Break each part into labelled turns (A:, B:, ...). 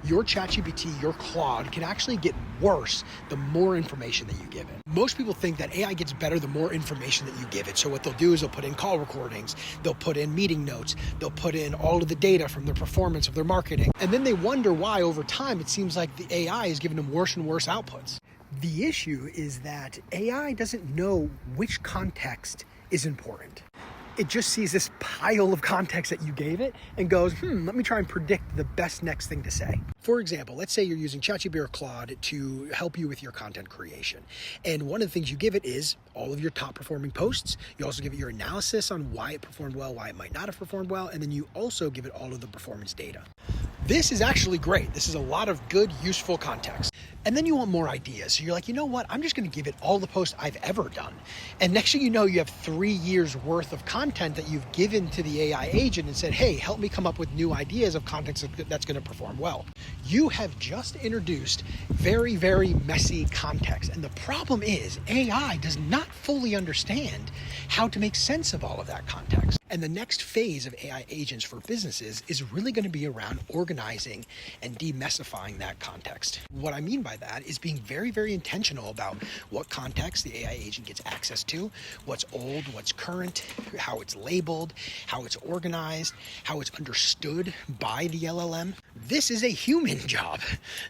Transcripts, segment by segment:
A: your ChatGPT, your Claude can actually get worse the more information that you give it. Most people think that AI gets better the more information that you give it. So what they'll do is they'll put in call recordings, they'll put in meeting notes, they'll put in all of the data from their performance of their marketing. And then they wonder why over time it seems like the AI is giving them worse and worse outputs. The issue is that AI doesn't know which context is important. It just sees this pile of context that you gave it and goes, let me try and predict the best next thing to say. For example, let's say you're using ChatGPT or Claude to help you with your content creation. And one of the things you give it is all of your top performing posts. You also give it your analysis on why it performed well, why it might not have performed well. And then you also give it all of the performance data. This is actually great. This is a lot of good, useful context. And then you want more ideas. So you're like, you know what? I'm just going to give it all the posts I've ever done. And next thing you know, you have 3 years worth of content that you've given to the AI agent and said, hey, help me come up with new ideas of content that's going to perform well. You have just introduced very, very messy context. And the problem is AI does not fully understand how to make sense of all of that context. And the next phase of AI agents for businesses is really going to be around organizing and demystifying that context. What I mean by that is being very, very intentional about what context the AI agent gets access to, what's old, what's current, how it's labeled, how it's organized, how it's understood by the LLM. This is a human job.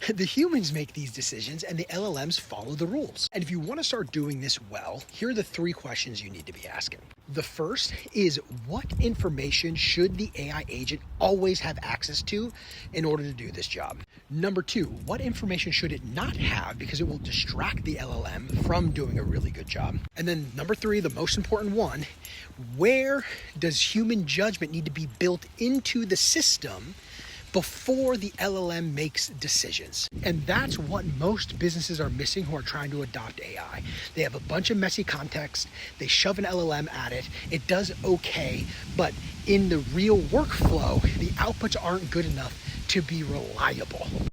A: The humans make these decisions and the LLMs follow the rules. And if you want to start doing this well, here are the 3 questions you need to be asking. The first is, what information should the AI agent always have access to in order to do this job? Number 2, what information should it not have because it will distract the LLM from doing a really good job? And then number 3, the most important one, where does human judgment need to be built into the system before the LLM makes decisions? And that's what most businesses are missing who are trying to adopt AI. They have a bunch of messy context, they shove an LLM at it, it does okay, but in the real workflow, the outputs aren't good enough to be reliable.